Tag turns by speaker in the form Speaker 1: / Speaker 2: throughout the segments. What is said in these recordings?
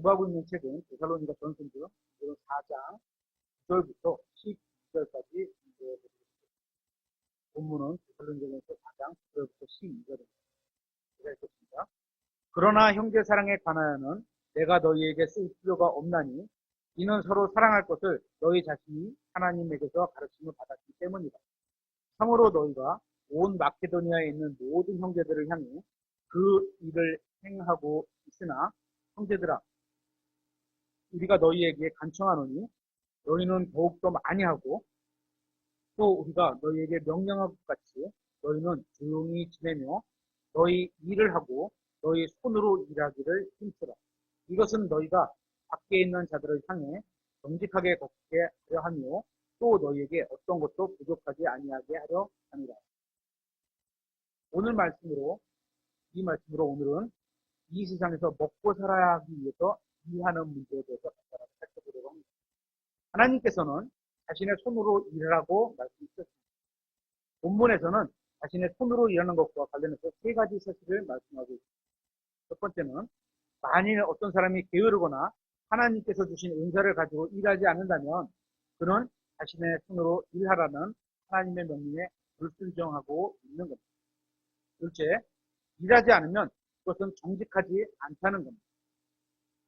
Speaker 1: 공부하고 있는 책은 데살로니가 전서인데요. 4장 9절부터 12절까지 본문은 데살로니가전서 4장 9절부터 12절입니다. 제가 읽겠습니다. 그러나 형제 사랑에 관하여는 내가 너희에게 쓸 필요가 없나니 이는 서로 사랑할 것을 너희 자신이 하나님에게서 가르침을 받았기 때문이다. 참으로 너희가 온 마케도니아에 있는 모든 형제들을 향해 그 일을 행하고 있으나 형제들아 우리가 너희에게 간청하노니 너희는 더욱더 많이 하고 또 우리가 너희에게 명령한 것 같이 너희는 조용히 지내며 너희 일을 하고 너희 손으로 일하기를 힘쓰라. 이것은 너희가 밖에 있는 자들을 향해 정직하게 걷게 하려 하며 또 너희에게 어떤 것도 부족하지 아니하게 하려 함이라. 이 말씀으로 오늘은 이 세상에서 먹고 살아야 하기 위해서 일하는 문제에 대해서 간단하게 살펴보려고 합니다. 하나님께서는 자신의 손으로 일하라고 말씀하셨습니다. 본문에서는 자신의 손으로 일하는 것과 관련해서 세 가지 사실을 말씀하고 있습니다. 첫 번째는 만일 어떤 사람이 게으르거나 하나님께서 주신 은사를 가지고 일하지 않는다면 그는 자신의 손으로 일하라는 하나님의 명령에 불순종하고 있는 겁니다. 둘째, 일하지 않으면 그것은 정직하지 않다는 겁니다.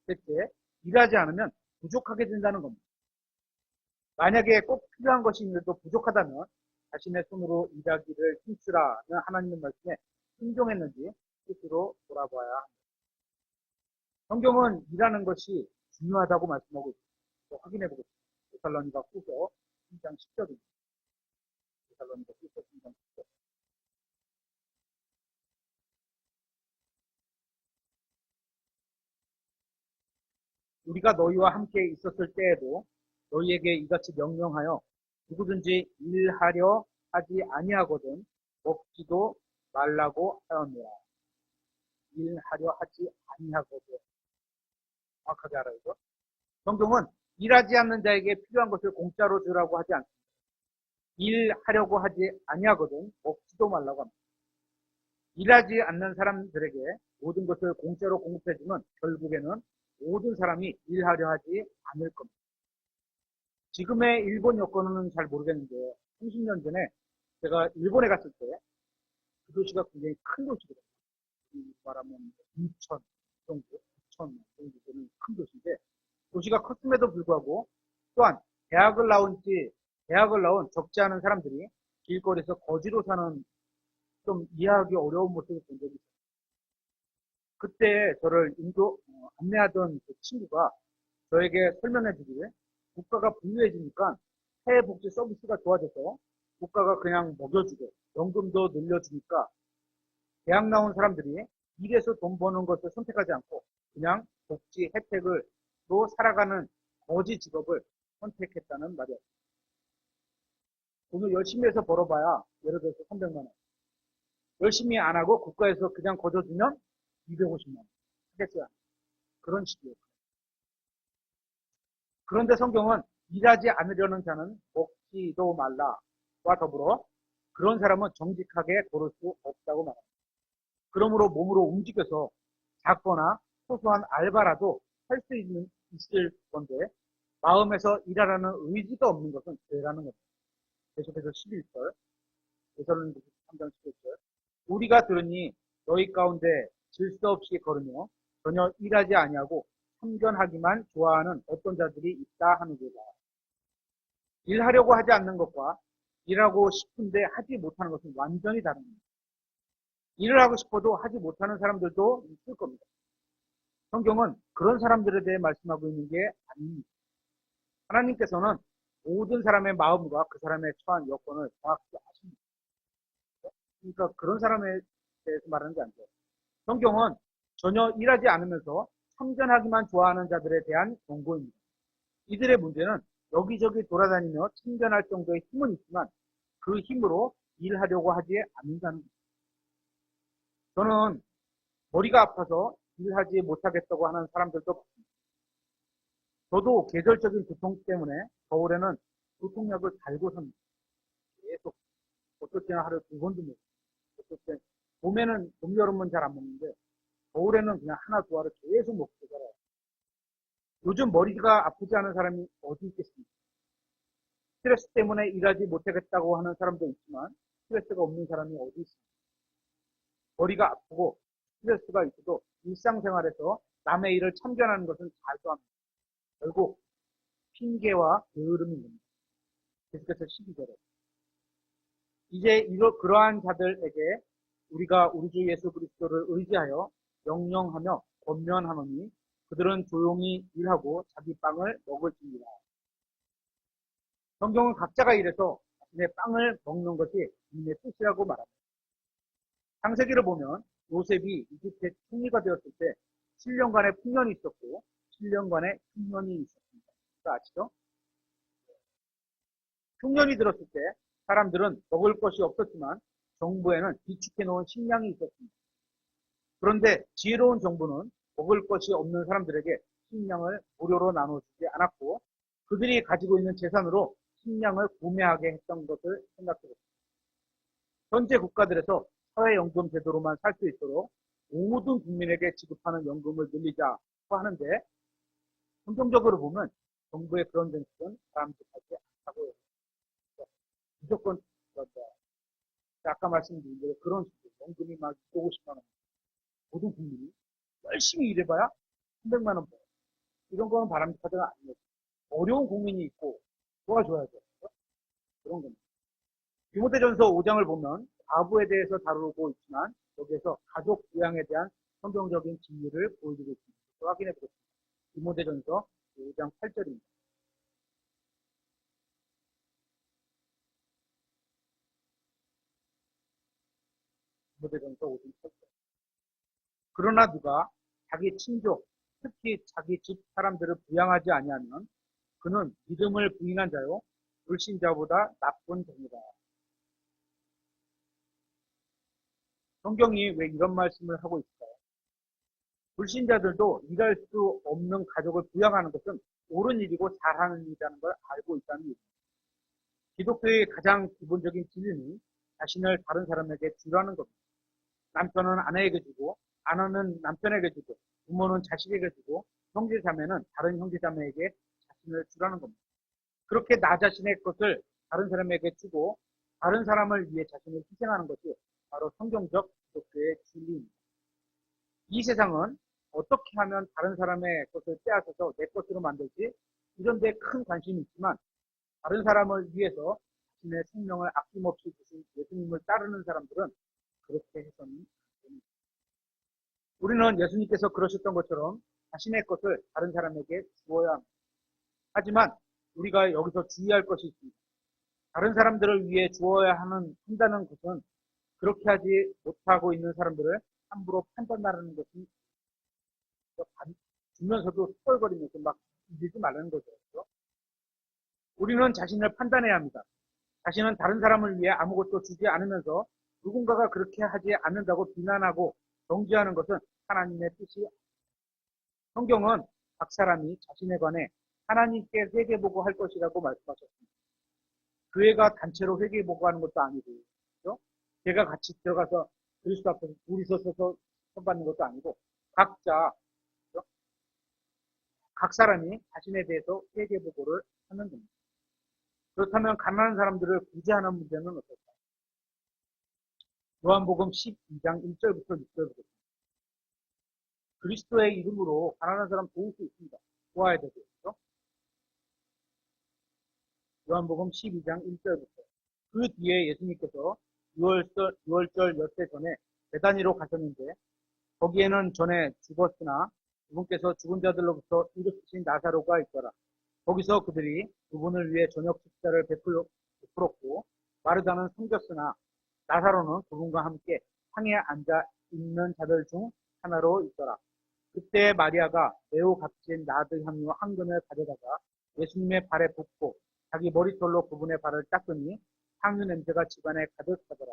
Speaker 1: 셋째, 일하지 않으면 부족하게 된다는 겁니다. 만약에 꼭 필요한 것이 있는데도 부족하다면 자신의 손으로 일하기를 힘쓰라는 하나님의 말씀에 순종했는지 스스로 돌아봐야 합니다. 성경은 일하는 것이 중요하다고 말씀하고 있습니다. 확인해 보겠습니다. 데살로니가 후서 3장 10절입니다. 데살로니가 후서 3장 10절. 우리가 너희와 함께 있었을 때에도 너희에게 이같이 명령하여 누구든지 일하려 하지 아니하거든 먹지도 말라고 하였노라. 일하려 하지 아니하거든. 정확하게 알아야죠. 성경은 일하지 않는 자에게 필요한 것을 공짜로 주라고 하지 않습니다. 일하려고 하지 아니하거든 먹지도 말라고 합니다. 일하지 않는 사람들에게 모든 것을 공짜로 공급해주면 결국에는 모든 사람이 일하려 하지 않을 겁니다. 지금의 일본 여건은 잘 모르겠는데 30년 전에 제가 일본에 갔을 때 그 도시가 굉장히 큰 도시거든요. 말하면 인천 정도, 인천 정도 되는 큰 도시인데 도시가 컸음에도 불구하고 또한 대학을 나온 적지 않은 사람들이 길거리에서 거지로 사는 좀 이해하기 어려운 모습을 본 적이 있어요. 그때 저를 안내하던 그 친구가 저에게 설명해 주기를 국가가 부유해지니까 사회복지 서비스가 좋아져서 국가가 그냥 먹여주고 연금도 늘려주니까 대학 나온 사람들이 일해서 돈 버는 것을 선택하지 않고 그냥 복지 혜택으로 살아가는 거지 직업을 선택했다는 말이었습니다. 돈을 열심히 해서 벌어봐야 예를 들어서 300만 원. 열심히 안 하고 국가에서 그냥 거둬주면 250만 원. 하겠어요. 그런 식이에요. 그런데 성경은 일하지 않으려는 자는 먹지도 말라와 더불어 그런 사람은 정직하게 고를 수 없다고 말합니다. 그러므로 몸으로 움직여서 작거나 소소한 알바라도 할 수 있을 건데 마음에서 일하라는 의지가 없는 것은 죄라는 겁니다. 계속해서 11절, 데살로니가 3장 11절. 우리가 들으니 너희 가운데 질서 없이 걸으며 전혀 일하지 아니하고 참견하기만 좋아하는 어떤 자들이 있다 하는구나. 일하려고 하지 않는 것과 일하고 싶은데 하지 못하는 것은 완전히 다른 겁니다. 일을 하고 싶어도 하지 못하는 사람들도 있을 겁니다. 성경은 그런 사람들에 대해 말씀하고 있는 게 아닙니다. 하나님께서는 모든 사람의 마음과 그 사람의 처한 여건을 정확히 아십니다. 그러니까 그런 사람에 대해서 말하는 게 아니죠. 성경은 전혀 일하지 않으면서 참견하기만 좋아하는 자들에 대한 경고입니다. 이들의 문제는 여기저기 돌아다니며 참견할 정도의 힘은 있지만 그 힘으로 일하려고 하지 않는다는 겁니다. 저는 머리가 아파서 일하지 못하겠다고 하는 사람들도 많습니다. 저도 계절적인 두통 때문에 겨울에는 두통약을 달고 삽니다. 계속 어떨 때는 하루에 2번도 먹고 어떨 때 봄에는 봄, 여름은 잘 안 먹는데 겨울에는 그냥 하나 두 알을 계속 먹고 살아요. 요즘 머리가 아프지 않은 사람이 어디 있겠습니까? 스트레스 때문에 일하지 못하겠다고 하는 사람도 있지만 스트레스가 없는 사람이 어디 있습니까? 머리가 아프고 스트레스가 있어도 일상생활에서 남의 일을 참견하는 것은 잘도 합니다. 결국 핑계와 게으름인 겁니다. 계속해서 12절에 이제 그러한 자들에게 우리가 우리 주 예수 그리스도를 의지하여 명령하며 권면하노니 그들은 조용히 일하고 자기 빵을 먹을지니라. 성경은 각자가 일해서 자신의 빵을 먹는 것이 주님의 뜻이라고 말합니다. 창세기를 보면 요셉이 이집트의 총리가 되었을 때 7년간의 풍년이 있었고 7년간의 흉년이 있었습니다. 아시죠? 흉년이 들었을 때 사람들은 먹을 것이 없었지만 정부에는 비축해 놓은 식량이 있었습니다. 그런데 지혜로운 정부는 먹을 것이 없는 사람들에게 식량을 무료로 나눠주지 않았고 그들이 가지고 있는 재산으로 식량을 구매하게 했던 것을 생각해봅니다. 현재 국가들에서 사회연금 제도로만 살 수 있도록 모든 국민에게 지급하는 연금을 늘리자고 하는데 긍정적으로 보면 정부의 그런 정책은 바람직하지 않다고 해요. 무조건 아까 말씀드린 대로 그런 식으로 연금이 막 250만 원 모든 국민이 열심히 일해봐야 300만 원 벌어요. 이런 거는 바람직하지가 않아요. 어려운 국민이 있고 도와줘야죠. 그런 겁니다. 디모데전서 5장을 보면 과부에 대해서 다루고 있지만 여기에서 가족 부양에 대한 성경적인 진리를 보여주고 있습니다. 확인해 보겠습니다. 디모데전서 5장 8절입니다. 디모데전서 5장 8절. 그러나 누가 자기 친족, 특히 자기 집 사람들을 부양하지 아니하면 그는 믿음을 부인한 자요 불신자보다 나쁜 자입니다. 성경이 왜 이런 말씀을 하고 있을까요? 불신자들도 일할 수 없는 가족을 부양하는 것은 옳은 일이고 잘하는 일이라는 걸 알고 있다는 얘기입니다. 기독교의 가장 기본적인 진리는 자신을 다른 사람에게 주라는 겁니다. 남편은 아내에게 주고, 아내는 남편에게 주고, 부모는 자식에게 주고, 형제자매는 다른 형제자매에게 자신을 주라는 겁니다. 그렇게 나 자신의 것을 다른 사람에게 주고, 다른 사람을 위해 자신을 희생하는 것이 바로 성경적 기독교의 진리입니다. 이 세상은 어떻게 하면 다른 사람의 것을 빼앗아서 내 것으로 만들지 이런 데 큰 관심이 있지만 다른 사람을 위해서 자신의 생명을 아낌없이 주신 예수님을 따르는 사람들은 그렇게 해서는 안 됩니다. 우리는 예수님께서 그러셨던 것처럼 자신의 것을 다른 사람에게 주어야 합니다. 하지만 우리가 여기서 주의할 것이 있습니다. 다른 사람들을 위해 주어야 한다는 것은 그렇게 하지 못하고 있는 사람들을 함부로 판단하는 것이 주면서도 수월거리면서 막 잊지 말라는 거죠. 그렇죠? 우리는 자신을 판단해야 합니다. 자신은 다른 사람을 위해 아무것도 주지 않으면서 누군가가 그렇게 하지 않는다고 비난하고 정죄하는 것은 하나님의 뜻이 성경은 각 사람이 자신에 관해 하나님께 회개보고 할 것이라고 말씀하셨습니다. 교회가 단체로 회개보고 하는 것도 아니고 그렇죠? 제가 같이 들어가서 그리스도 앞에서 둘이서 서서 선받는 것도 아니고 각자 그렇죠? 각 사람이 자신에 대해서 회개보고를 하는 겁니다. 그렇다면 가난한 사람들을 구제하는 문제는 어떨까요? 요한복음 12장 1절부터 6절 보겠습니다. 그리스도의 이름으로 가난한 사람 도울 수 있습니다. 도와야 되겠죠? 요한복음 12장 1절부터 그 뒤에 예수님께서 6월절 엿새 전에 베다니로 가셨는데 거기에는 전에 죽었으나 그분께서 죽은 자들로부터 일으키신 나사로가 있더라. 거기서 그들이 그분을 위해 저녁 식사를 베풀었고 마르다는 숨겼으나 나사로는 그분과 함께 상에 앉아 있는 자들 중 하나로 있더라. 그때 마리아가 매우 값진 나드 향유 한 근을 가져다가 예수님의 발에 붓고 자기 머리털로 그분의 발을 닦으니 향유 냄새가 집안에 가득하더라.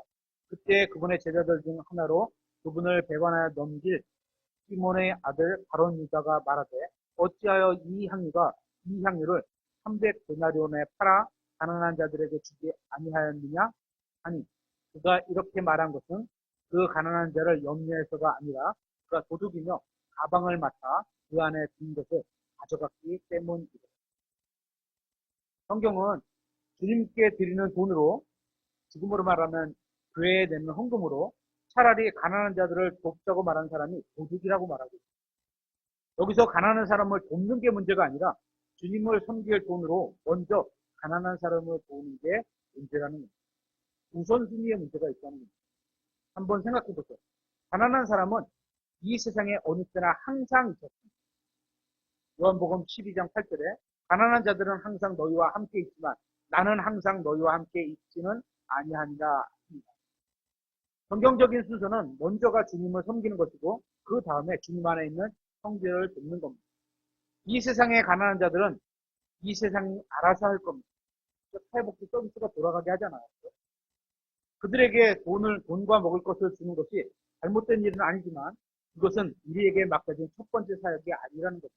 Speaker 1: 그때 그분의 제자들 중 하나로 그분을 배관하여 넘길 시몬의 아들 바론 유다가 말하되 어찌하여 이 향유를 300데나리온에 팔아 가난한 자들에게 주지 아니하였느냐? 아니 그가 이렇게 말한 것은 그 가난한 자를 염려해서가 아니라 그가 도둑이며 가방을 맡아 그 안에 든 것을 가져갔기 때문이다. 성경은 주님께 드리는 돈으로, 지금으로 말하면 교회에 내는 헌금으로 차라리 가난한 자들을 돕자고 말하는 사람이 도둑이라고 말하고 있습니다. 여기서 가난한 사람을 돕는 게 문제가 아니라 주님을 섬길 돈으로 먼저 가난한 사람을 도우는 게 문제라는 겁니다. 우선순위의 문제가 있다는 겁니다. 한번 생각해 보세요. 가난한 사람은 이 세상에 어느 때나 항상 있었습니다. 요한복음 12장 8절에 가난한 자들은 항상 너희와 함께 있지만 나는 항상 너희와 함께 있지는 아니하니라 합니다. 성경적인 순서는 먼저가 주님을 섬기는 것이고 그 다음에 주님 안에 있는 형제를 돕는 겁니다. 이 세상의 가난한 자들은 이 세상이 알아서 할 겁니다. 사회복지 서비스가 돌아가게 하잖아요. 그들에게 돈과 먹을 것을 주는 것이 잘못된 일은 아니지만 그것은 우리에게 맡겨진 첫 번째 사역이 아니라는 겁니다.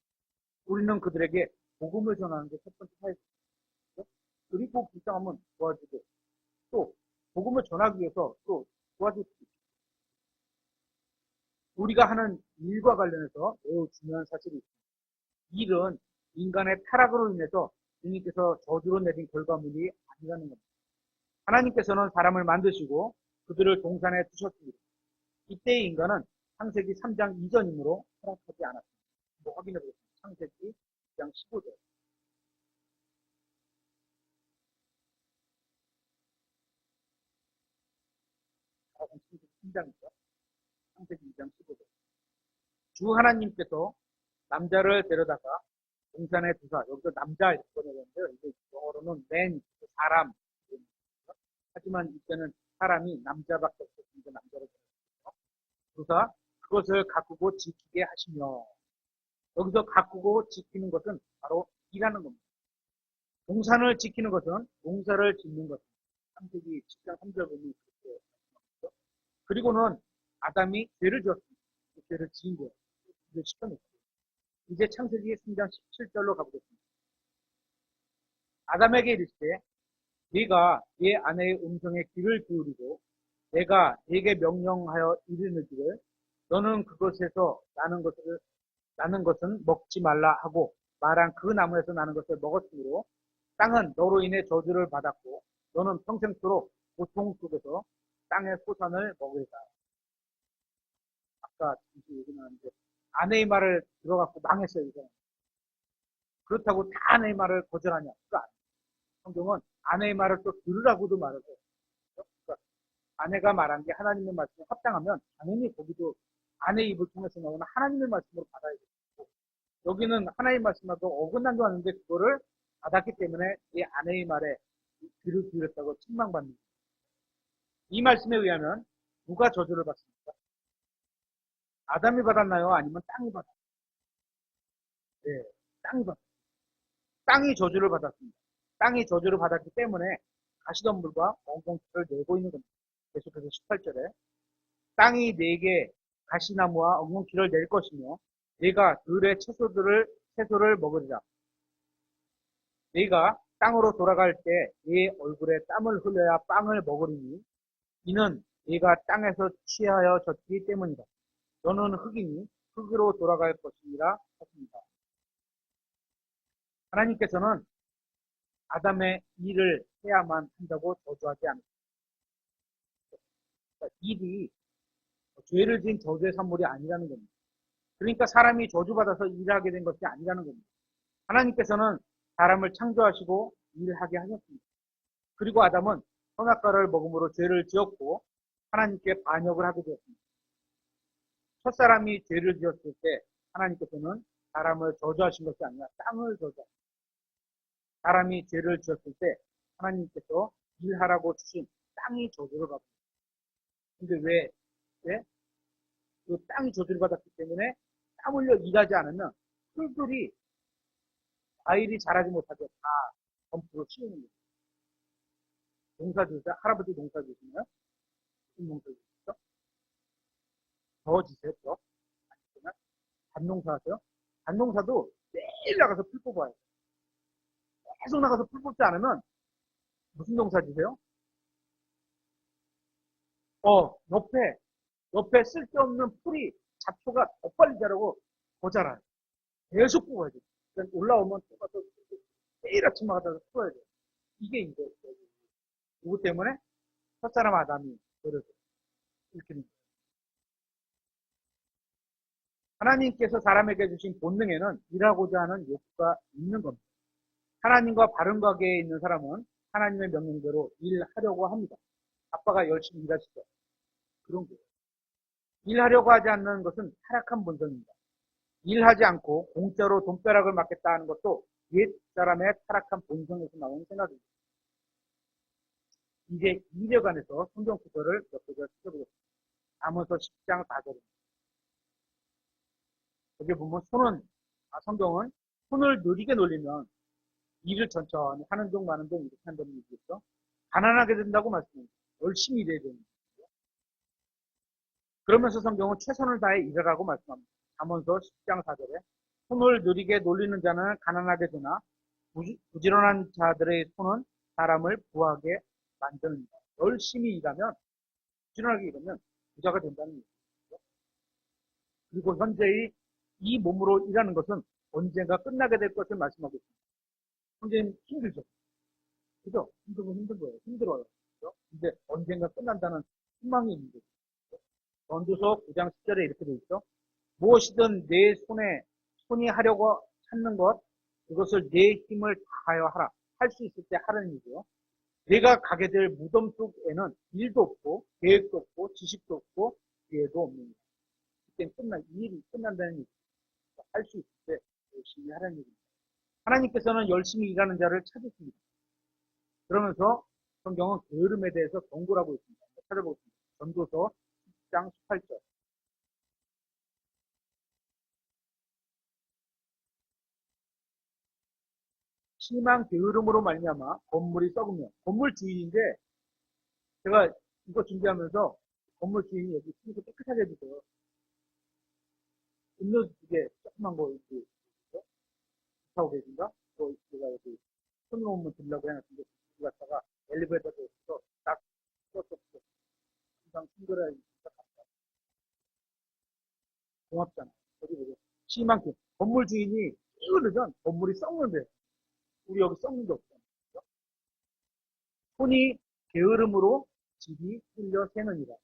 Speaker 1: 우리는 그들에게 복음을 전하는 게 첫 번째 사역입니다. 그리고 불쌍하면 도와주고 또 복음을 전하기 위해서 또 도와줄 수 있습니다. 우리가 하는 일과 관련해서 매우 중요한 사실이 있습니다. 일은 인간의 타락으로 인해서 주님께서 저주로 내린 결과물이 아니라는 겁니다. 하나님께서는 사람을 만드시고 그들을 동산에 두셨습니다. 이때의 인간은 창세기 3장 이전이므로 타락하지 않았습니다. 한번 확인해 보겠습니다. 창세기 2장 15절. 창세기 3장이죠. 창세기 2장 15절. 주 하나님께서 남자를 데려다가 동산에 두사, 여기서 남자 이렇게 번역했는데요. 이게 영어로는 man, 사람. 하지만 이때는 사람이 남자밖에 없었으니까 남자를 두사, 그것을 가꾸고 지키게 하시며, 여기서 가꾸고 지키는 것은 바로 일하는 겁니다. 동산을 지키는 것은 농사를 짓는 것입니다. 창세기 10장 3절 보면 그렇게 말씀하셨죠. 그리고는 아담이 죄를 지었습니다. 그 죄를 지은 거예요. 이제 시켜냈어요. 이제 창세기 3장 17절로 가보겠습니다. 아담에게 이르시되 네가 네 아내의 음성에 귀를 기울이고 내가 네게 명령하여 이르는지를 너는 그것에서 나는 것은 먹지 말라 하고 말한 그 나무에서 나는 것을 먹었으므로 땅은 너로 인해 저주를 받았고 너는 평생토록 고통 속에서 땅의 소산을 먹으리라. 아까 잠시 얘기 나왔는데 아내의 말을 들어갖고 망했어요. 이거. 그렇다고 다 아내의 말을 거절하냐? 그거 아니에요. 성경은 아내의 말을 또 들으라고도 말을 해요. 그러니까 아내가 말한 게 하나님의 말씀에 합당하면 당연히 거기도 아내의 입을 통해서 나오는 하나님의 말씀으로 받아야 되고 여기는 하나님의 말씀하고 어긋난도 하는데 그거를 받았기 때문에 이 아내의 말에 귀를 기울였다고 책망받는 거예요. 이 말씀에 의하면 누가 저주를 받습니까? 아담이 받았나요? 아니면 땅이 받았나요? 네, 땅이 받았어요. 땅이 저주를 받았습니다. 땅이 저주를 받았기 때문에 가시덤불과 엉겅퀴를 내고 있는 겁니다. 계속해서 18절에 땅이 내게 가시나무와 엉겅퀴를 낼 것이며 네가 들의 채소를 먹으리라. 네가 땅으로 돌아갈 때 네 얼굴에 땀을 흘려야 빵을 먹으리니 이는 네가 땅에서 취하여 졌기 때문이다. 너는 흙이니 흙으로 돌아갈 것이니라 하십니다. 하나님께서는 아담의 일을 해야만 한다고 저주하지 않습니다. 그러니까 일이 죄를 지은 저주의 산물이 아니라는 겁니다. 그러니까 사람이 저주받아서 일하게 된 것이 아니라는 겁니다. 하나님께서는 사람을 창조하시고 일하게 하셨습니다. 그리고 아담은 선악과를 먹음으로 죄를 지었고 하나님께 반역을 하게 되었습니다. 첫사람이 죄를 지었을 때 하나님께서는 사람을 저주하신 것이 아니라 땅을 저주하셨습니다. 사람이 죄를 지었을 때 하나님께서 일하라고 주신 땅이 저주를 받습니다. 근데 왜? 그 땅이 저주를 받았기 때문에 땀 흘려 일하지 않으면 풀들이 과일이 자라지 못하게 다 덤프로 치우는 거예요. 농사 지으세요? 할아버지 농사 지으시면 무슨 농사 지으시죠? 더 지세요? 더? 아니면 밭농사 하세요? 밭농사도 매일 나가서 풀 뽑아요. 계속 나가서 풀 뽑지 않으면 무슨 농사 지세요? 옆에 쓸데없는 풀이 잡초가 더 빨리 자라고 더 자라요. 계속 뽑아야 돼요. 그러니까 올라오면 똑같아. 매일 아침마다 가서 풀어야 돼. 이게 이제, 누구 때문에? 첫사람 아담이 그래서 이렇게 된 거예요. 하나님께서 사람에게 주신 본능에는 일하고자 하는 욕구가 있는 겁니다. 하나님과 바른 관계에 있는 사람은 하나님의 명령대로 일하려고 합니다. 아빠가 열심히 일하시죠. 그런 거예요. 일하려고 하지 않는 것은 타락한 본성입니다. 일하지 않고 공짜로 돈벼락을 맞겠다 하는 것도 옛 사람의 타락한 본성에서 나오는 생각입니다. 이제 일에 관해서 성경 구절을 몇 구절 찾아보겠습니다. 아모스 10장 4절입니다. 여기 보면 성경은 손을 느리게 놀리면 일을 천천히 하는 종 마는 종 이렇게 한다는 얘기겠죠. 가난하게 된다고 말씀합니다. 열심히 일해야 됩니다. 그러면서 성경은 최선을 다해 일하라고 말씀합니다. 잠언서 10장 4절에 손을 느리게 놀리는 자는 가난하게 되나 부지런한 자들의 손은 사람을 부하게 만듭니다. 열심히 일하면 부지런하게 일하면 부자가 된다는 얘기죠. 그리고 현재의 이 몸으로 일하는 것은 언젠가 끝나게 될 것을 말씀하고 있습니다. 현재는 힘들죠. 그죠? 힘든 거예요. 힘들어요. 그죠? 근데 언젠가 끝난다는 희망이 있는 거죠. 전도서 9장 10절에 이렇게 되어 있죠. 무엇이든 내 손이 하려고 찾는 것, 그것을 내 힘을 다하여 하라. 할 수 있을 때 하라는 얘기죠. 내가 가게 될 무덤 속에는 일도 없고, 계획도 없고, 지식도 없고, 기회도 없는 거예요. 그때 일이 끝난다는 얘기죠. 할 수 있을 때 열심히 하라는 얘기입니다. 하나님께서는 열심히 일하는 자를 찾으십니다. 그러면서 성경은 게으름에 대해서 경고를 하고 있습니다. 찾아보겠습니다. 전도서 10장 18절. 심한 게으름으로 말미암아 건물이 썩으며 건물 주인인데 제가 이거 준비하면서 건물 주인이 여기 청소 깨끗하게 해주세요. 음료수 두 개 조그만 거 이렇게 하고 계신가? 제가 여기 손님 오면 드리려고 해놨는데 그 갔다가 엘리베이터에 있어서 딱 껐었어. 항상 친구라 고맙잖아. 어디 보세요. 심한 게 건물 주인이 게으르면 건물이 썩는데 우리 여기 썩는 게 없잖아요. 손이 게으름으로 집이 뚫려 새느니라.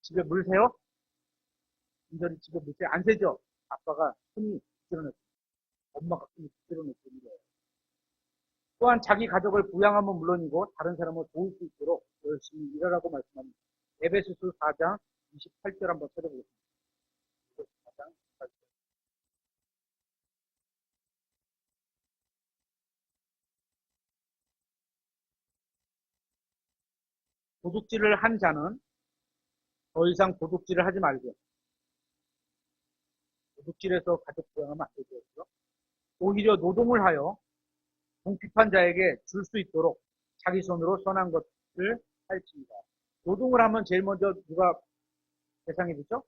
Speaker 1: 집에 물 새요? 인전이 집에 물 새? 안 새죠? 아빠가 손이 부지런했어. 엄마가 손이 부지런했습니다. 또한 자기 가족을 부양하면 물론이고 다른 사람을 도울 수 있도록 열심히 일하라고 말씀합니다. 에베소서 4장 28절 한번 찾아보겠습니다. 4장 28절. 도둑질을 한 자는 더 이상 도둑질을 하지 말고 도둑질해서 가족 부양하면 안 되죠. 오히려 노동을 하여 궁핍한 자에게 줄 수 있도록 자기 손으로 선한 것을 할지니라. 노동을 하면 제일 먼저 누가 대상이 되죠?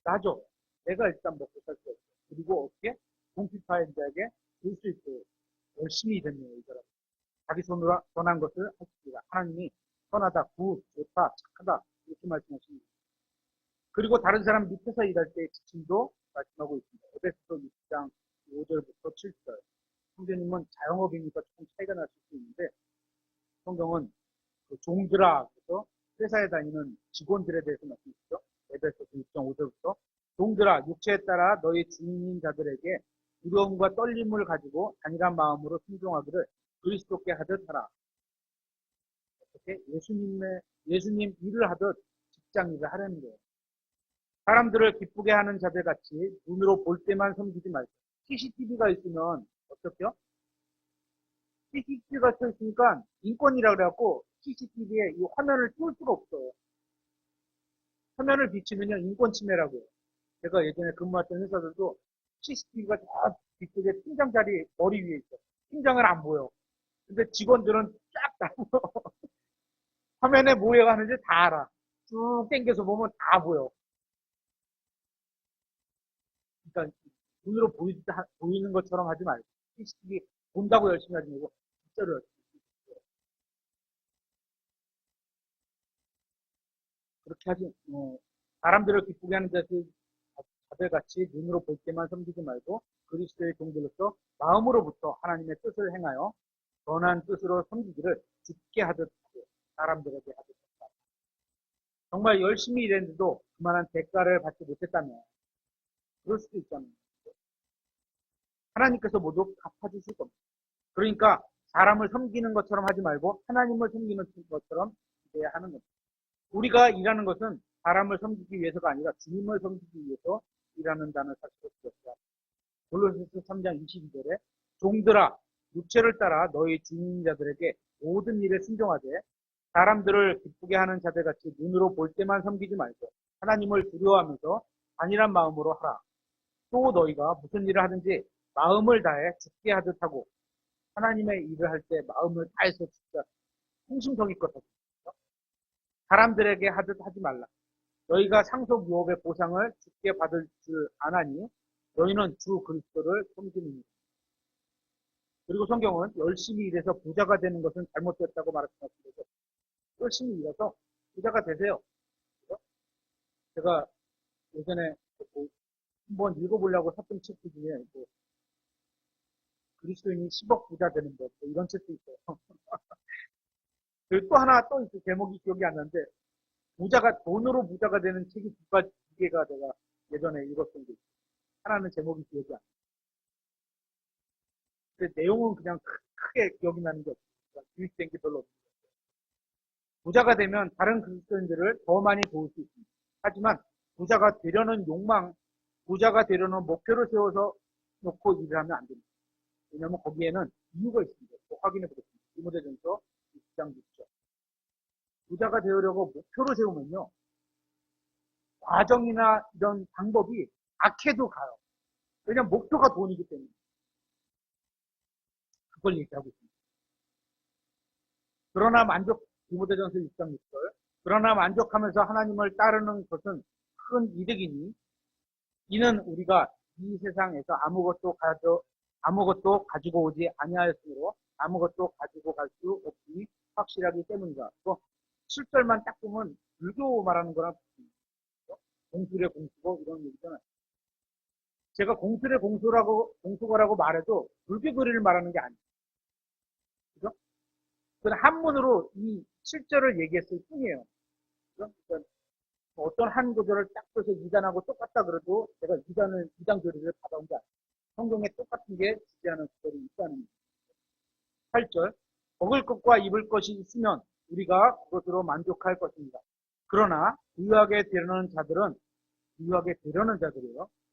Speaker 1: 나죠. 내가 일단 먹고 살 수 없어. 그리고 어떻게? 궁핍한 자에게 줄 수 있도록 열심히 됐네요. 이 사람. 자기 손으로 선한 것을 하십니다. 하나님이 선하다, 굿, 좋다, 착하다 이렇게 말씀하십니다. 그리고 다른 사람 밑에서 일할 때의 지침도 말씀하고 있습니다. 에베소서 6장 5절부터 7절. 성경님은 자영업이니까 조금 차이가 날 수 있는데 성경은 그 종들아 그래서 회사에 다니는 직원들에 대해서 말씀하시죠. 에베소서 6.5절부터 종들아 육체에 따라 너희 주인인 자들에게 두려움과 떨림을 가지고 단일한 마음으로 순종하기를 그리스도께 하듯 하라. 어떻게 예수님 일을 하듯 직장 일을 하려는 거예요. 사람들을 기쁘게 하는 자들 같이 눈으로 볼 때만 섬기지 말고 CCTV가 있으면 어떻게요? CCTV가 켜 있으니까 인권이라 그래갖고 CCTV에 이 화면을 띄울 수가 없어요. 화면을 비치면요 인권 침해라고요. 제가 예전에 근무했던 회사들도 CCTV가 저 뒤쪽에 팀장 자리 머리 위에 있어. 팀장은 안 보여. 근데 직원들은 쫙 나오고 화면에 뭐 하는지 다 알아. 쭉 당겨서 보면 다 보여. 그러니까 눈으로 보이는 것처럼 하지 말고 CCTV 본다고 열심히 하지 말고 진짜로 열심히 그렇게 하지 사람들을 기쁘게 하는 자들 자들같이 눈으로 볼 때만 섬기지 말고 그리스도의 종들로서 마음으로부터 하나님의 뜻을 행하여 선한 뜻으로 섬기기를 굳게 하듯 하고 사람들에게 하듯 하다. 정말 열심히 일했는데도 그만한 대가를 받지 못했다면 그럴 수도 있잖아요. 하나님께서 모두 갚아주실 겁니다. 그러니까 사람을 섬기는 것처럼 하지 말고 하나님을 섬기는 것처럼 기대해야 하는 겁니다. 우리가 일하는 것은 사람을 섬기기 위해서가 아니라 주님을 섬기기 위해서 일하는다는 사실을 기억해야 합니다. 골로새서 3장 22절에 종들아 육체를 따라 너희 주인자들에게 모든 일에 순종하되 사람들을 기쁘게 하는 자들같이 눈으로 볼 때만 섬기지 말고 하나님을 두려워하면서 안일한 마음으로 하라. 또 너희가 무슨 일을 하든지 마음을 다해 죽게 하듯 하고 하나님의 일을 할 때 마음을 다해서 진짜 성심성의껏 하고 사람들에게 하듯 하지 말라. 너희가 상속 유업의 보상을 죽게 받을 줄 아나니 너희는 주 그리스도를 섬기느니라. 그리고 성경은 열심히 일해서 부자가 되는 것은 잘못됐다고 말씀하시면서 열심히 일해서 부자가 되세요. 제가 예전에 한번 읽어보려고 샀던 책 중에 그리스도인이 10억 부자 되는 것 이런 책도 있어요. 그리고 또 하나 또 있어요. 제목이 기억이 안 나는데 돈으로 부자가 되는 책이 두 개가 제가 예전에 읽었던 게 있어요. 하나는 제목이 기억이 안 나요. 근데 내용은 그냥 크게 기억이 나는 게 없어요. 유익된 게 별로 없어요. 부자가 되면 다른 그리스도인들을 더 많이 도울 수 있습니다. 하지만 부자가 되려는 욕망, 부자가 되려는 목표를 세워서 놓고 일을 하면 안 됩니다. 왜냐하면 거기에는 이유가 있습니다. 확인해 보겠습니다. 디모데전서 6장 6절. 부자가 되려고 목표를 세우면요. 과정이나 이런 방법이 악해도 가요. 왜냐하면 목표가 돈이기 때문에. 그걸 얘기하고 있습니다. 그러나 디모데전서 6장 6절. 그러나 만족하면서 하나님을 따르는 것은 큰 이득이니 이는 우리가 이 세상에서 아무것도 가지고 오지 아니하였으므로 아무것도 가지고 갈 수 없으니 확실하기 때문이다. 또 7절만 딱 보면 불교 말하는 거랑 비슷해요. 공술의 공수고 이런 얘기잖아요. 제가 공술의 공수거라고 말해도 불교 교리를 말하는 게 아니에요. 그죠? 그건 한문으로 이 7절을 얘기했을 뿐이에요. 그죠? 그러니까 어떤 한 구절을 딱 써서 이단하고 똑같다 그래도 제가 이단 교리를 받아온 게 아니에요. 성경에 똑같은 게 지지하는 구절이 있다는 8절. 먹을 것과 입을 것이 있으면 우리가 그것으로 만족할 것입니다. 그러나 부유하게 되려는 자들이요.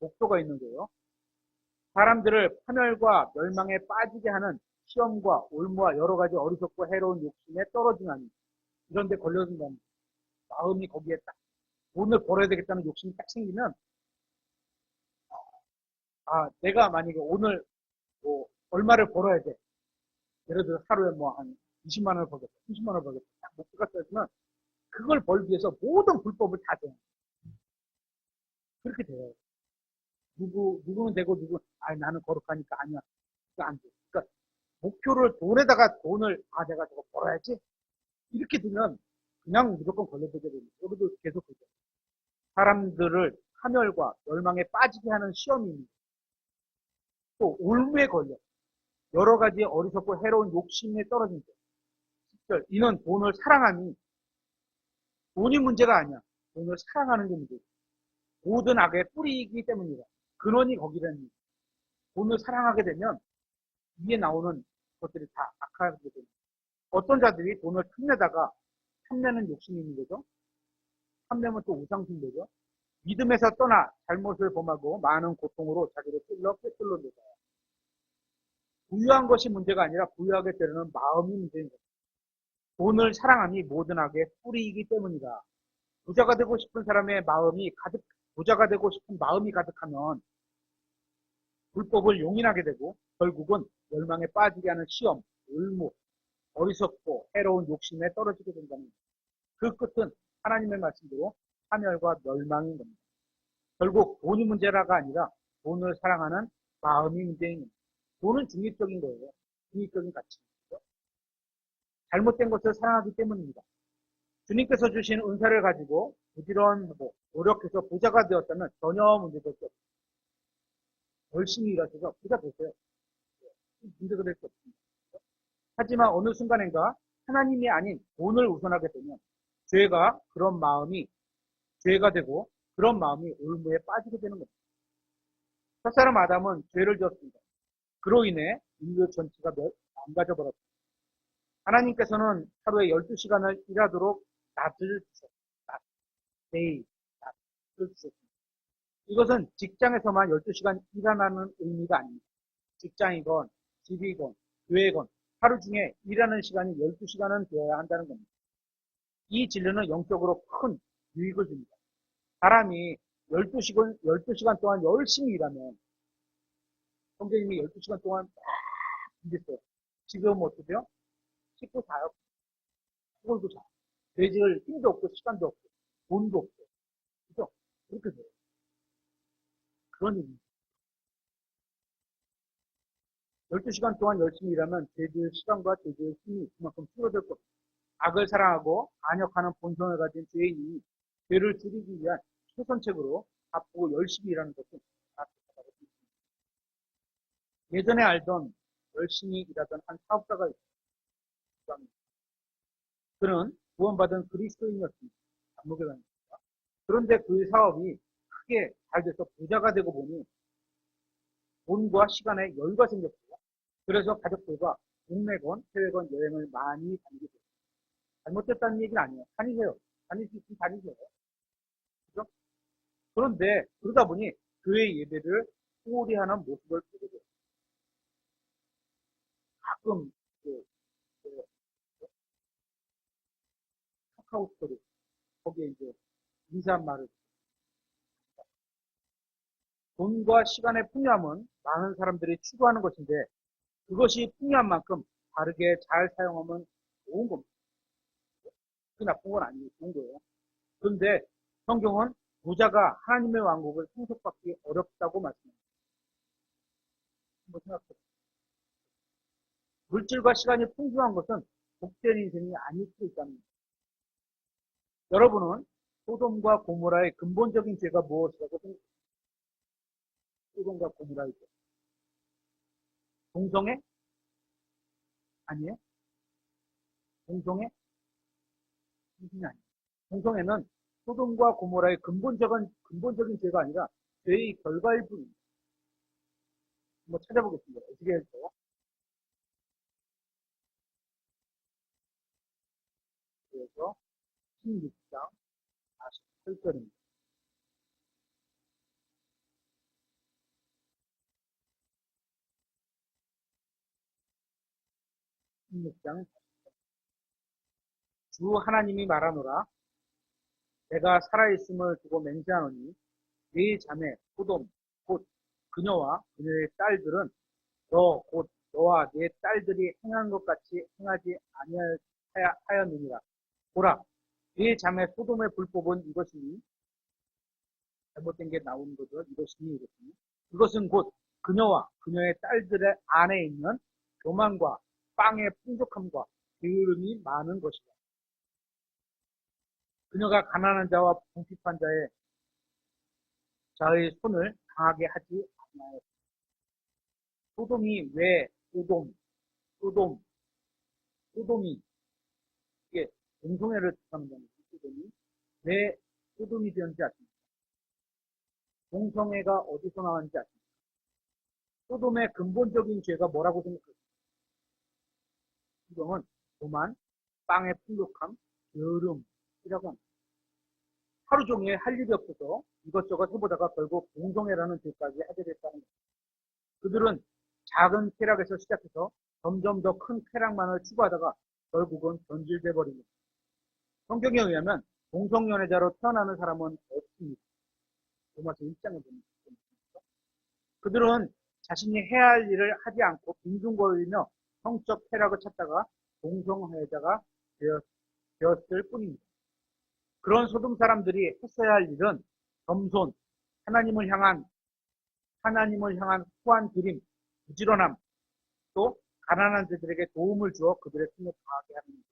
Speaker 1: 목표가 있는 거예요. 사람들을 파멸과 멸망에 빠지게 하는 시험과 올무와 여러 가지 어리석고 해로운 욕심에 떨어지나니 이런 데 걸려든다는 마음이 거기에 딱 돈을 벌어야 되겠다는 욕심이 딱 생기면 내가 만약에 오늘 뭐 얼마를 벌어야 돼. 예를 들어 하루에 뭐 한 20만 원을 벌겠다. 30만 원을 벌겠다. 딱 목표가 써지면 그걸 벌기 위해서 모든 불법을 다 돼. 그렇게 돼요. 누구는 되고 나는 거룩하니까 아니야. 그거 안 돼. 그러니까 목표를 돈을 내가 저거 벌어야지. 이렇게 두면 그냥 무조건 걸려들게 됩니다. 여기도 계속 그죠. 사람들을 파멸과 멸망에 빠지게 하는 시험이 또 올무에 걸려. 여러 가지 어리석고 해로운 욕심에 떨어진 것. 10절. 이는 돈을 사랑하니 돈이 문제가 아니야. 돈을 사랑하는 게 문제야. 모든 악의 뿌리이기 때문이다. 근원이 거기라는 돈을 사랑하게 되면 위에 나오는 것들이 다 악하게 됩니다. 어떤 자들이 돈을 탐내다가 탐내는 욕심이 있는 거죠. 탐내면 또 우상숭배죠. 믿음에서 떠나 잘못을 범하고 많은 고통으로 자기를 찔러 꿰뚫는 거다. 부유한 것이 문제가 아니라 부유하게 되려는 마음이 문제인 거죠. 돈을 사랑하니 모든 악의 뿌리이기 때문이다. 부자가 되고 싶은 사람의 부자가 되고 싶은 마음이 가득하면 불법을 용인하게 되고 결국은 멸망에 빠지게 하는 시험, 올무, 어리석고 해로운 욕심에 떨어지게 된다는 그 끝은 하나님의 말씀대로 파멸과 멸망인 겁니다. 결국 돈이 문제라가 아니라 돈을 사랑하는 마음이 문제인 겁니다. 돈은 중립적인 거예요. 중립적인 가치입니다. 잘못된 것을 사랑하기 때문입니다. 주님께서 주신 은사를 가지고 부지런하고 노력해서 부자가 되었다면 전혀 문제가 없어요. 열심히 일하셔서 부자 되세요. 문제가 될 수 없습니다. 하지만 어느 순간인가 하나님이 아닌 돈을 우선하게 되면 죄가 되고 그런 마음이 올무에 빠지게 되는 겁니다. 첫사람 아담은 죄를 지었습니다. 그로 인해 인류 전체가 망가져버렸습니다. 하나님께서는 하루에 12시간을 일하도록 낮을 주셨습니다. 낮을 주셨습니다. 이것은 직장에서만 12시간 일하는 의미가 아닙니다. 직장이건 집이건 교회건 하루 중에 일하는 시간이 12시간은 되어야 한다는 겁니다. 이 진리는 영적으로 큰 유익을 줍니다. 사람이 12시간 동안 열심히 일하면 성경님이 12시간 동안 막 일했어요. 지금 어떠세요? 씻고 자요. 그걸도 자. 돼지를 힘도 없고 시간도 없고 돈도 없고 그죠? 그렇게 돼요. 그런 얘기입니다. 12시간 동안 열심히 일하면 돼지의 시간과 돼지의 힘이 그만큼 줄어들 겁니다. 악을 사랑하고 반역하는 본성을 가진 죄인이 죄를 줄이기 위한 최선책으로 바쁘고 열심히 일하는 것은 나쁘다고 생각합니다. 예전에 알던 열심히 일하던 한 사업가가 있습니다. 그는 구원받은 그리스도인이었습니다. 감옥에 다녔습니다. 그런데 그 사업이 크게 잘 돼서 부자가 되고 보니 돈과 시간에 여유가 생겼어요. 그래서 가족들과 국내건 해외건 여행을 많이 다니게 됐어요. 잘못됐다는 얘기는 아니에요. 다니세요. 다닐 수 있으면 다니세요. 그죠? 그런데 그러다 보니 교회 예배를 소홀히 하는 모습을 보게 돼요. 가끔 그, 그 카카오 스토리 거기에 이제 인사한 말을 돈과 시간의 풍요함은 많은 사람들이 추구하는 것인데 그것이 풍요한 만큼 바르게 잘 사용하면 좋은 겁니다. 그 나쁜 건 아니에요. 좋은 거예요. 그런데 성경은 부자가 하나님의 왕국을 상속받기 어렵다고 말씀합니다. 한번 생각해보세요. 물질과 시간이 풍부한 것은 복된 인생이 아닐 수 있다는 겁니다. 여러분은 소돔과 고모라의 근본적인 죄가 무엇이라고 생각합니까? 소돔과 고모라의 죄. 동성애? 아니에요. 동성애? 동성애 아니에요. 동성애는 소돔과 고모라의 근본적인 죄가 아니라 죄의 결과일 뿐입니다. 한번 찾아보겠습니다. 어떻게 할까요? 그래서 16장 48절입니다. 16장 주 하나님이 말하노라 내가 살아있음을 두고 맹세하노니 네 자매 소돔 곧 그녀와 그녀의 딸들은 너 곧 너와 네 딸들이 행한 것 같이 행하지 아니하였느니라. 보라 네 자매 소돔의 불법은 이것이니 잘못된 게 나오는 거죠. 이것이니 이것이니 그것은 곧 그녀와 그녀의 딸들의 안에 있는 교만과 빵의 풍족함과 게으름이 많은 것이다. 그녀가 가난한 자와 궁핍한 자의 손을 강하게 하지 않나요? 소돔이 왜 소돔, 소돔이 이게 동성애를 뜻하는 겁니다. 소돔이 왜 소돔이 되었는지 아십니까? 동성애가 어디서 나왔는지 아십니까? 소돔의 근본적인 죄가 뭐라고 생각하십니까? 이거는 교만, 빵의 풍족함, 게으름이라고 합니다. 하루 종일 할 일이 없어서 이것저것 해보다가 결국 동성애라는 죄까지 하게 됐다는 겁니다. 그들은 작은 쾌락에서 시작해서 점점 더 큰 쾌락만을 추구하다가 결국은 변질돼 버립니다. 성경에 의하면 동성연애자로 태어나는 사람은 없습니다. 로마서 1장에 보면 그들은 자신이 해야 할 일을 하지 않고 빈둥거리며 성적 쾌락을 찾다가 동성애자가 되었을 뿐입니다. 그런 소돔 사람들이 했어야 할 일은 겸손, 하나님을 향한 후한 드림, 부지런함, 또 가난한 자들에게 도움을 주어 그들의 힘을 강하게 하는 것.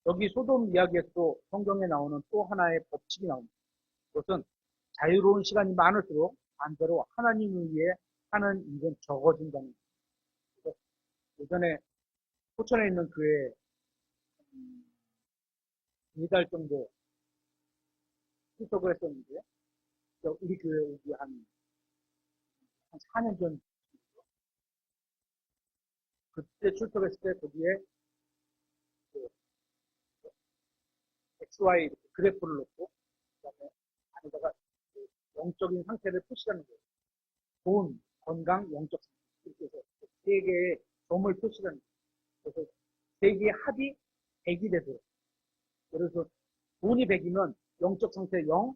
Speaker 1: 여기 소돔 이야기에서도 성경에 나오는 또 하나의 법칙이 나옵니다. 그것은 자유로운 시간이 많을수록 반대로 하나님을 위해 하는 일은 적어진다는 거예요. 예전에 포천에 있는 교회에 2달 정도 출석을 했었는데 우리 교회 오기 한 4년 전 그때 출석했을 때 거기에 그 XY 그래프를 놓고 그다음에 안에다가 그 영적인 상태를 표시하는 거예요. 돈, 건강, 영적 상태 이렇게 해서 세 개의 점을 표시하는 거예요. 그래서 세 개의 합이 100이 되도록. 그래서 돈이 100이면 영적 상태 0,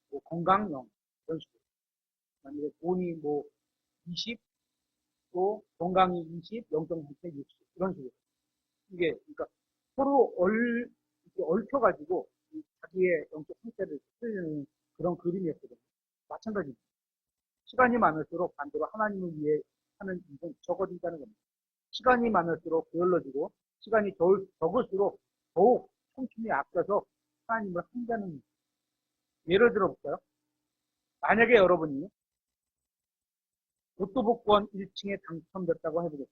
Speaker 1: 뭐 건강 0 이런 식으로. 만약에 돈이 뭐 20, 또 건강이 20, 영적 상태 60 이런 식으로. 이게 그러니까 서로 이렇게 얽혀가지고 자기의 영적 상태를 쓰는 그런 그림이었거든요. 마찬가지입니다. 시간이 많을수록 반대로 하나님을 위해 하는 일은 적어진다는 겁니다. 시간이 많을수록 게을러지고 시간이 적을수록 더욱 청춘이 앞서서 하나님을 한다는 예를 들어 볼까요? 만약에 여러분이 로또 복권 1층에 당첨됐다고 해보겠습니다.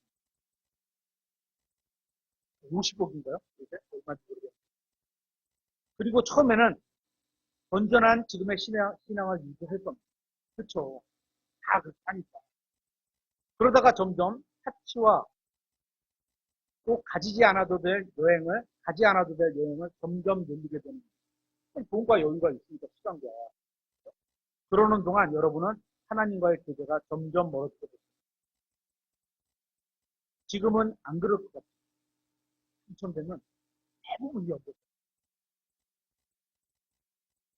Speaker 1: 50억인가요? 얼마인지 모르겠어요. 그리고 처음에는 건전한 지금의 신앙을 유지할 겁니다. 그렇죠. 다 그렇게 하니까. 그러다가 점점 사치와 또 가지 않아도 될 여행을 점점 늘리게 되는 거예요. 돈과 여유가 있으니까 시간과. 그러는 동안 여러분은 하나님과의 교제가 점점 멀어지게 됩니다. 지금은 안 그럴 것 같아요. 당첨되면 대부분 이어져요.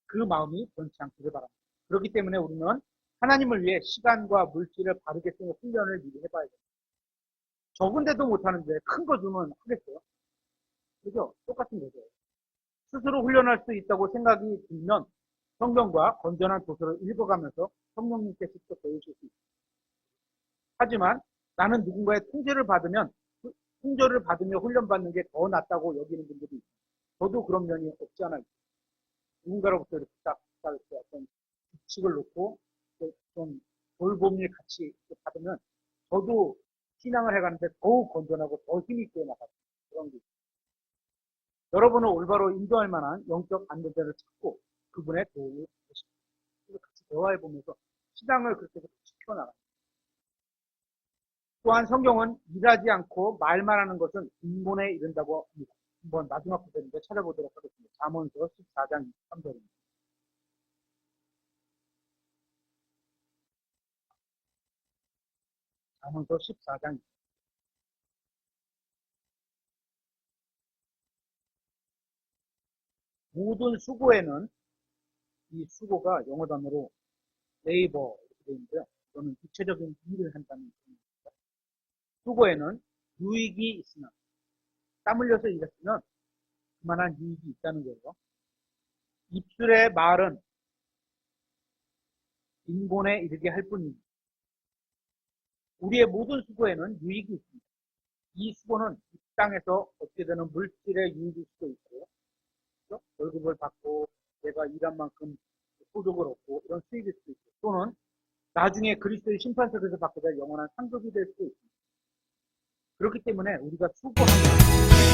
Speaker 1: 그 마음이 변치 않기를 바랍니다. 그렇기 때문에 우리는 하나님을 위해 시간과 물질을 바르게 쓰는 훈련을 미리 해봐야 돼요. 적은데도 못하는데 큰 거 주면 하겠어요? 그죠? 똑같은 거죠. 스스로 훈련할 수 있다고 생각이 들면 성경과 건전한 도서를 읽어가면서 성령님께 직접 배우실 수 있습니다. 하지만 나는 누군가의 통제를 받으며 훈련받는 게 더 낫다고 여기는 분들이 있어요. 저도 그런 면이 없지 않아 있어요. 누군가로부터 이렇게 딱 어떤 규칙을 놓고 좀 돌봄을 같이 받으면 저도 신앙을 해가는데 더욱 건전하고 더 힘있게 나가요. 그런 게 있어요. 여러분은 올바로 인도할 만한 영적 안전자를 찾고 그분의 도움을 받으십니다. 그래서 같이 대화해보면서 신앙을 그렇게 지켜나갑니다. 또한 성경은 일하지 않고 말만 하는 것은 빈곤에 이른다고 합니다. 한번 마지막 구절인데 찾아보도록 하겠습니다. 잠언서 14장 23절입니다. 잠언서 14장 모든 수고에는 이 수고가 영어 단어로 레이버 이렇게 되어 있는데요. 이거는 구체적인 일을 한다는 뜻입니다. 수고에는 유익이 있으나 땀 흘려서 일했으면 그만한 유익이 있다는 거예요. 입술의 말은 빈곤에 이르게 할 뿐입니다. 우리의 모든 수고에는 유익이 있습니다. 이 수고는 이 땅에서 얻게 되는 물질의 유익일 수도 있고요. 그렇죠? 월급을 받고 내가 일한 만큼 소득을 얻고 이런 수익일 수도 있고 또는 나중에 그리스도의 심판석에서 받게 될 영원한 상급이 될 수도 있습니다. 그렇기 때문에 우리가 수고하면